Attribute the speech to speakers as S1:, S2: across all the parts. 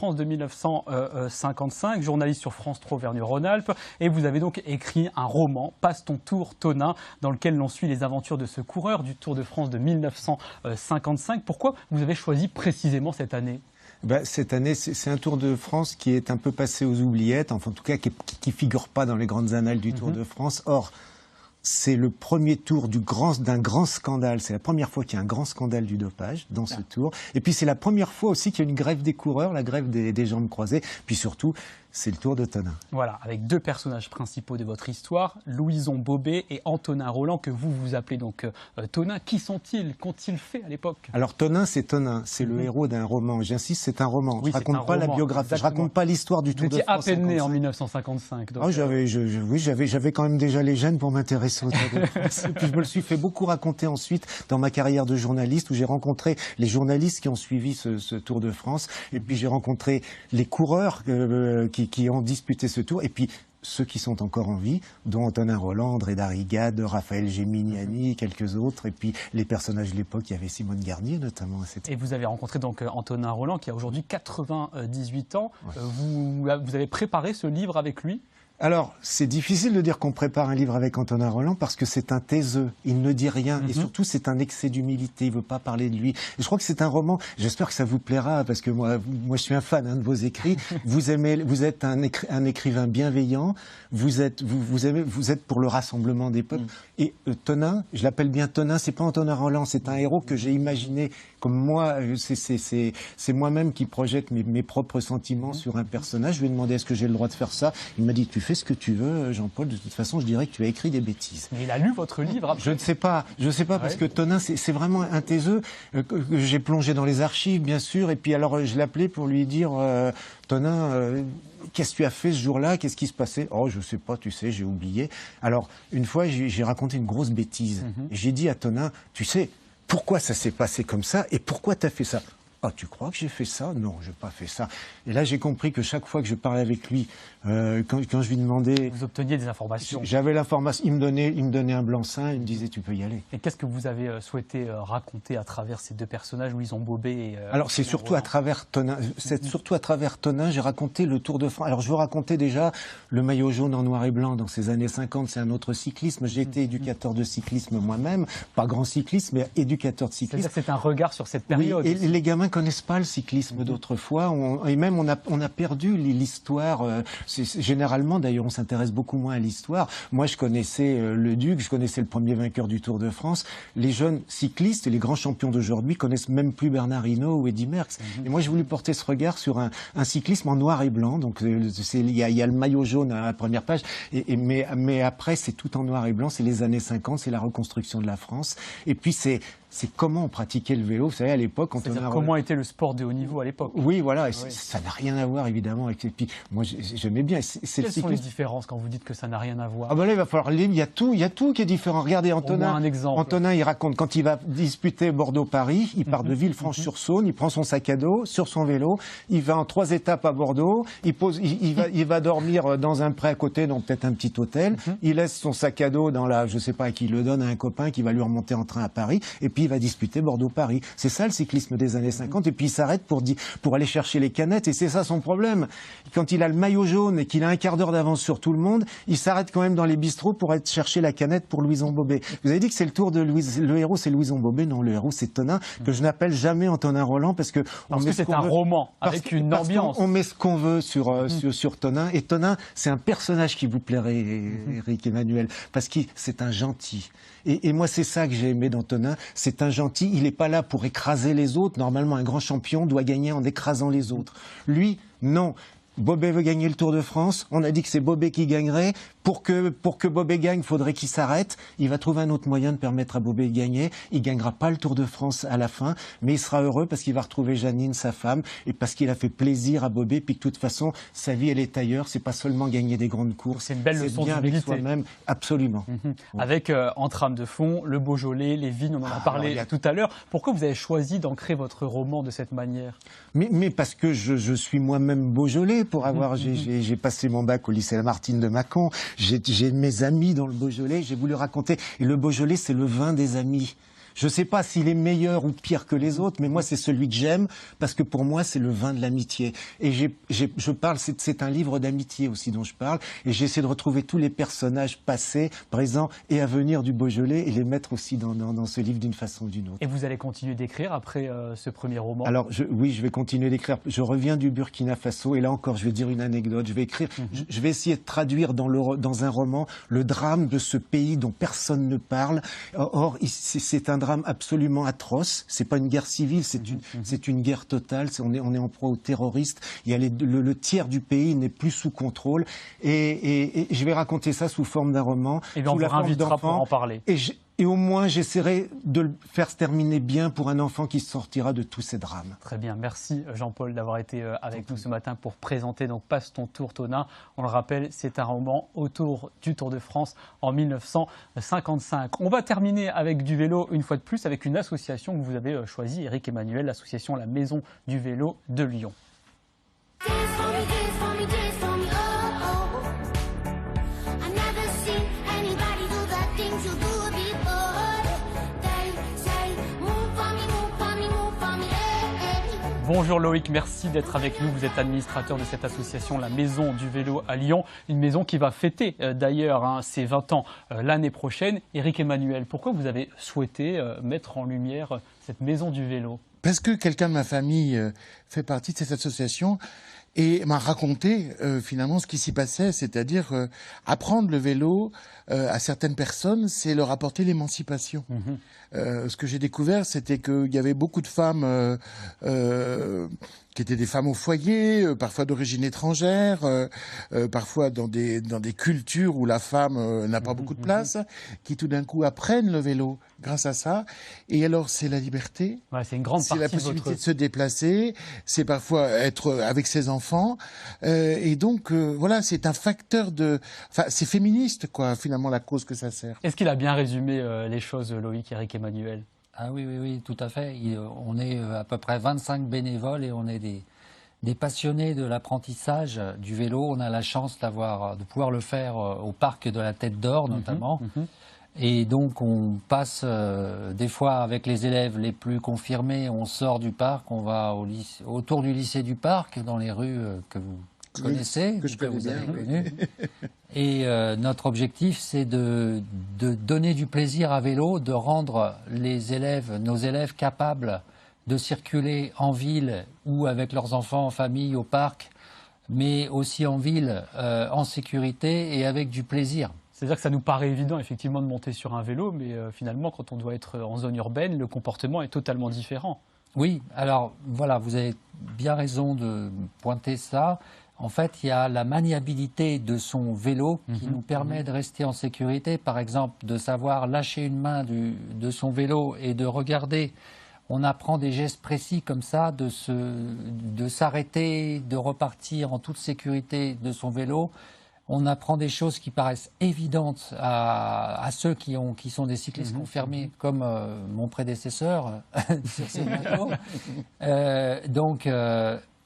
S1: France de 1955, journaliste sur France 3 Auvergne-Rhône-Alpes, et vous avez donc écrit un roman, Passe ton tour, Tonin, dans lequel l'on suit les aventures de ce coureur du Tour de France de 1955. Pourquoi vous avez choisi précisément cette année ?
S2: Cette année, c'est un Tour de France qui est un peu passé aux oubliettes, enfin en tout cas qui ne figure pas dans les grandes annales du Tour de France. Or, c'est le premier tour d'un grand scandale. C'est la première fois qu'il y a un grand scandale du dopage dans ce tour. Et puis c'est la première fois aussi qu'il y a une grève des coureurs, la grève des jambes croisées. Puis surtout, c'est le Tour de Tonin.
S1: Voilà, avec deux personnages principaux de votre histoire, Louison Bobet et Antonin Roland, que vous appelez donc Tonin. Qui sont-ils? Qu'ont-ils fait à l'époque?
S2: Alors Tonin, c'est le héros d'un roman. J'insiste, c'est un roman.
S1: Oui,
S2: je ne raconte pas la biographie, je ne raconte pas l'histoire du Tour de France.
S1: Vous étiez à peine né en 1955. Donc
S2: j'avais quand même déjà les gènes pour m'intéresser au Tour de France. Et puis je me le suis fait beaucoup raconter ensuite dans ma carrière de journaliste, où j'ai rencontré les journalistes qui ont suivi ce Tour de France. Et puis j'ai rencontré les coureurs qui ont disputé ce tour, et puis ceux qui sont encore en vie, dont Antonin Roland, André Darrigade, Raphaël Géminiani, quelques autres, et puis les personnages de l'époque, il y avait Simone Garnier notamment.
S1: Et vous avez rencontré donc Antonin Roland, qui a aujourd'hui 98 ans. Ouais. Vous avez préparé ce livre avec lui?
S2: Alors, c'est difficile de dire qu'on prépare un livre avec Antonin Roland parce que c'est un taiseux. Il ne dit rien. Et surtout, c'est un excès d'humilité. Il ne veut pas parler de lui. Et je crois que c'est un roman. J'espère que ça vous plaira parce que moi je suis un fan de vos écrits. Vous êtes un écrivain bienveillant. Vous êtes pour le rassemblement des peuples. Et Tonin, je l'appelle bien Tonin, c'est pas Antonin Roland. C'est un héros que j'ai imaginé comme moi. C'est moi-même qui projette mes propres sentiments sur un personnage. Je lui ai demandé est-ce que j'ai le droit de faire ça. Il m'a dit tu fais ce que tu veux, Jean-Paul. De toute façon, je dirais que tu as écrit des bêtises.
S1: Mais il a lu votre livre après.
S2: Je ne sais pas, parce que Tonin, c'est vraiment un taiseux que j'ai plongé dans les archives, bien sûr. Et puis alors, je l'appelais pour lui dire, Tonin, qu'est-ce que tu as fait ce jour-là? Qu'est-ce qui se passait? Oh, je ne sais pas, tu sais, j'ai oublié. Alors, une fois, j'ai raconté une grosse bêtise. J'ai dit à Tonin, tu sais, pourquoi ça s'est passé comme ça et pourquoi tu as fait ça? Ah, tu crois que j'ai fait ça? Non, je n'ai pas fait ça. Et là, j'ai compris que chaque fois que je parlais avec lui, quand je lui demandais...
S1: Vous obteniez des informations.
S2: J'avais l'information. Il me donnait un blanc-seing, il me disait tu peux y aller.
S1: Et qu'est-ce que vous avez souhaité raconter à travers ces deux personnages, Louison Bobet et...
S2: Alors, c'est surtout à travers Tonin. Surtout à travers Tonin, j'ai raconté le Tour de France. Alors, je veux raconter déjà le maillot jaune en noir et blanc dans ces années 50. C'est un autre cyclisme. J'ai été éducateur de cyclisme moi-même. Pas grand cycliste, mais éducateur de cyclisme.
S1: C'est un regard sur cette période.
S2: Oui, et les gamins connaissent pas le cyclisme d'autrefois, et même on a perdu l'histoire. Généralement, d'ailleurs, on s'intéresse beaucoup moins à l'histoire. Moi, je connaissais le Duc, je connaissais le premier vainqueur du Tour de France. Les jeunes cyclistes, les grands champions d'aujourd'hui, connaissent même plus Bernard Hinault ou Eddy Merckx. Et moi, j'ai voulu porter ce regard sur un cyclisme en noir et blanc. Donc, il y a le maillot jaune à la première page, mais après, c'est tout en noir et blanc. C'est les années 50, c'est la reconstruction de la France. Et puis, c'est comment on pratiquait le vélo. Vous savez, à l'époque...
S1: Comment était le sport de haut niveau à l'époque?
S2: Oui, voilà. Et ça n'a rien à voir, évidemment. Et puis, moi, j'aimais bien.
S1: Quelles sont les différences quand vous dites que ça n'a rien à voir?
S2: Ah ben là, il va falloir lire. Il y a tout qui est différent. Regardez,
S1: un exemple.
S2: Antonin, il raconte quand il va disputer Bordeaux-Paris, il part de Villefranche-sur-Saône, il prend son sac à dos sur son vélo, il va en 3 étapes à Bordeaux, il va dormir dans un pré à côté, donc peut-être un petit hôtel, il laisse son sac à dos je sais pas à qui il le donne, à un copain qui va lui remonter en train à Paris, et puis il va disputer Bordeaux-Paris. C'est ça le cyclisme des années 50, et puis il s'arrête pour aller chercher les canettes, et c'est ça son problème. Quand il a le maillot jaune et qu'il a un quart d'heure d'avance sur tout le monde, il s'arrête quand même dans les bistrots pour aller chercher la canette pour Louison Bobet. Vous avez dit que c'est le tour de le héros c'est Louison Bobet, non, le héros c'est Tonin, que je n'appelle jamais Antonin Roland parce que
S1: c'est un roman avec une ambiance.
S2: On met ce qu'on veut sur Tonin, et Tonin, c'est un personnage qui vous plairait, Éric Emmanuel, parce que c'est un gentil. Et moi, c'est ça que j'ai aimé dans Tonin, c'est un gentil, il n'est pas là pour écraser les autres. Normalement, un grand champion doit gagner en écrasant les autres. Lui, non. Bobet veut gagner le Tour de France. On a dit que c'est Bobet qui gagnerait. Pour que Bobet gagne, il faudrait qu'il s'arrête. Il va trouver un autre moyen de permettre à Bobet de gagner. Il gagnera pas le Tour de France à la fin, mais il sera heureux parce qu'il va retrouver Janine, sa femme, et parce qu'il a fait plaisir à Bobet. Puis de toute façon, sa vie, elle est ailleurs. C'est pas seulement gagner des grandes courses.
S1: C'est une belle leçon
S2: bien avec soi-même, absolument.
S1: Avec en trame de fond le Beaujolais, les vignes. On en a parlé tout à l'heure. Pourquoi vous avez choisi d'ancrer votre roman de cette manière?
S2: Mais parce que je suis moi-même Beaujolais. J'ai passé mon bac au lycée Lamartine de Mâcon. J'ai mes amis dans le Beaujolais. J'ai voulu raconter. Et le Beaujolais, c'est le vin des amis. Je ne sais pas s'il est meilleur ou pire que les autres, mais moi, c'est celui que j'aime, parce que pour moi, c'est le vin de l'amitié. Et je parle, c'est un livre d'amitié aussi dont je parle, et j'essaie de retrouver tous les personnages passés, présents et à venir du Beaujolais, et les mettre aussi dans ce livre d'une façon ou d'une autre.
S1: Et vous allez continuer d'écrire après ce premier roman?
S2: Alors, oui, je vais continuer d'écrire. Je reviens du Burkina Faso, et là encore, je vais dire une anecdote. Je vais écrire, je vais essayer de traduire dans un roman le drame de ce pays dont personne ne parle. Or, c'est un drame absolument atroce. C'est pas une guerre civile, c'est une guerre totale. On est en proie aux terroristes. Il y a le tiers du pays n'est plus sous contrôle. Et je vais raconter ça sous forme d'un roman.
S1: Et bien, on vous invitera pour en parler.
S2: Et au moins, j'essaierai de le faire se terminer bien pour un enfant qui sortira de tous ces drames.
S1: Très bien. Merci Jean-Paul d'avoir été avec nous ce matin pour présenter donc Passe ton tour, Tonin. On le rappelle, c'est un roman autour du Tour de France en 1955. On va terminer avec du vélo une fois de plus, avec une association que vous avez choisie, Éric Emmanuel, l'association La Maison du Vélo de Lyon. Bonjour Loïc, merci d'être avec nous. Vous êtes administrateur de cette association La Maison du Vélo à Lyon, une maison qui va fêter d'ailleurs ses 20 ans l'année prochaine. Éric Emmanuel, pourquoi vous avez souhaité mettre en lumière cette Maison du Vélo?
S3: Parce que quelqu'un de ma famille fait partie de cette association et m'a raconté finalement ce qui s'y passait, c'est-à-dire apprendre le vélo à certaines personnes, c'est leur apporter l'émancipation. Ce que j'ai découvert, c'était qu'il y avait beaucoup de femmes qui étaient des femmes au foyer, parfois d'origine étrangère, parfois dans des cultures où la femme n'a pas beaucoup de place, qui tout d'un coup apprennent le vélo grâce à ça. Et alors, c'est la liberté,
S1: ouais, c'est une grande partie
S3: c'est la possibilité de se déplacer, c'est parfois être avec ses enfants. Et donc, voilà, c'est un facteur de... Enfin, c'est féministe, quoi, finalement, la cause que ça sert.
S1: Est-ce qu'il a bien résumé les choses, Loïc, Éric Emmanuel?
S4: Ah oui, tout à fait. On est à peu près 25 bénévoles et on est des passionnés de l'apprentissage du vélo. On a la chance de pouvoir le faire au parc de la Tête d'Or, notamment. Et donc, on passe des fois avec les élèves les plus confirmés, on sort du parc, on va autour du lycée du parc, dans les rues que vous connaissez,
S3: que vous avez
S4: connues. Et notre objectif, c'est de donner du plaisir à vélo, de rendre nos élèves capables de circuler en ville ou avec leurs enfants en famille au parc, mais aussi en ville, en sécurité et avec du plaisir.
S1: C'est-à-dire que ça nous paraît évident, effectivement, de monter sur un vélo, mais finalement, quand on doit être en zone urbaine, le comportement est totalement différent.
S4: Oui, alors voilà, vous avez bien raison de pointer ça. En fait, il y a la maniabilité de son vélo qui nous permet de rester en sécurité. Par exemple, de savoir lâcher une main de son vélo et de regarder. On apprend des gestes précis comme ça, de s'arrêter, de repartir en toute sécurité de son vélo. On apprend des choses qui paraissent évidentes à ceux qui sont des cyclistes confirmés, comme mon prédécesseur sur ces vélos. Donc,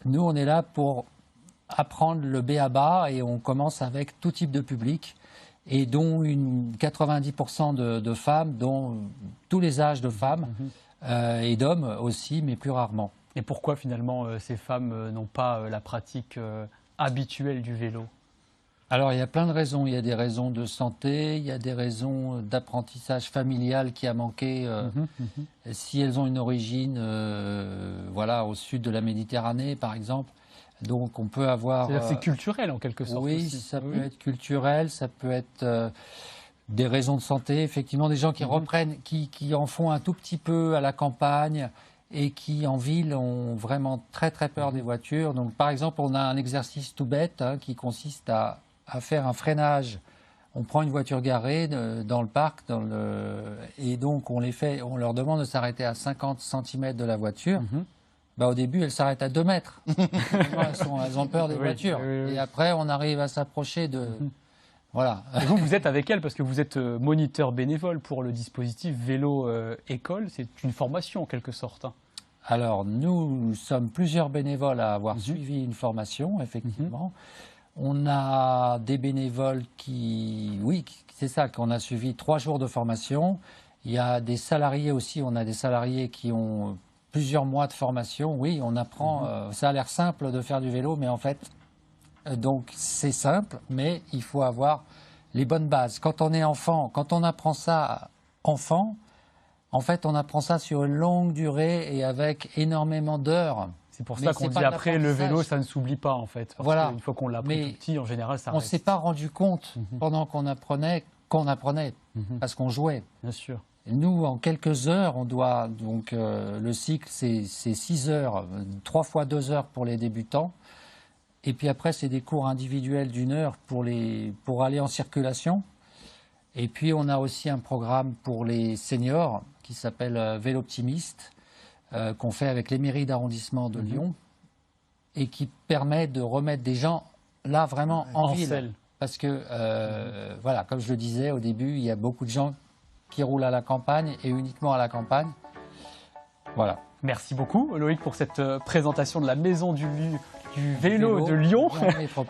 S4: nous, on est là pour apprendre le b.a.-ba et on commence avec tout type de public et dont 90% de femmes, dont tous les âges de femmes et d'hommes aussi, mais plus rarement.
S1: Et pourquoi finalement ces femmes n'ont pas la pratique habituelle du vélo?
S4: Alors, il y a plein de raisons. Il y a des raisons de santé, il y a des raisons d'apprentissage familial qui a manqué. Si elles ont une origine voilà, au sud de la Méditerranée, par exemple, donc on peut avoir...
S1: C'est-à-dire que c'est culturel en quelque sorte.
S4: Oui,
S1: aussi.
S4: Ça peut être culturel, ça peut être des raisons de santé. Effectivement, des gens qui reprennent, qui en font un tout petit peu à la campagne et qui, en ville, ont vraiment très très peur des voitures. Donc, par exemple, on a un exercice tout bête qui consiste à faire un freinage. On prend une voiture garée dans le parc, et donc on leur demande de s'arrêter à 50 cm de la voiture. Bah, au début, elles s'arrêtent à 2 mètres. Elles ont peur des voitures. Et après, on arrive à s'approcher de... Voilà.
S1: Et vous êtes avec elles parce que vous êtes moniteur bénévole pour le dispositif Vélo École. C'est une formation en quelque sorte.
S4: Alors, nous sommes plusieurs bénévoles à avoir suivi une formation, effectivement. On a des bénévoles oui, c'est ça, qu'on a suivi 3 jours de formation. Il y a des salariés aussi, on a des salariés qui ont plusieurs mois de formation. Oui, on apprend, ça a l'air simple de faire du vélo, mais en fait, donc c'est simple, mais il faut avoir les bonnes bases. Quand on est enfant, quand on apprend ça enfant, en fait, on apprend ça sur une longue durée et avec énormément d'heures.
S1: C'est pour ça qu'on dit après, le vélo, ça ne s'oublie pas, en fait. Parce
S4: voilà.
S1: Une fois qu'on l'a appris tout petit, en général, ça reste.
S4: On ne s'est pas rendu compte pendant qu'on apprenait, parce qu'on jouait.
S1: Bien sûr.
S4: Et nous, en quelques heures, on doit, donc le cycle, c'est 6 heures, 3 fois 2 heures pour les débutants. Et puis après, c'est des cours individuels d'1 heure pour aller en circulation. Et puis, on a aussi un programme pour les seniors qui s'appelle Vélo Optimiste, qu'on fait avec les mairies d'arrondissement de Lyon et qui permet de remettre des gens là vraiment en ville.
S1: Selle.
S4: Parce que, voilà, comme je le disais au début, il y a beaucoup de gens qui roulent à la campagne et uniquement à la campagne. Voilà.
S1: Merci beaucoup, Loïc, pour cette présentation de la maison du vélo de Lyon.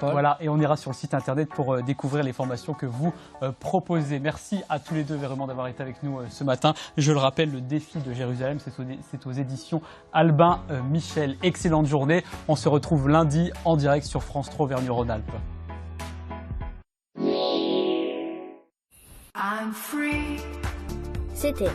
S1: Voilà, et on ira sur le site internet pour découvrir les formations que vous proposez. Merci à tous les deux vraiment d'avoir été avec nous ce matin. Je le rappelle, le défi de Jérusalem, c'est aux éditions Albin Michel. Excellente journée. On se retrouve lundi en direct sur France 3 Auvergne-Rhône-Alpes.
S5: C'était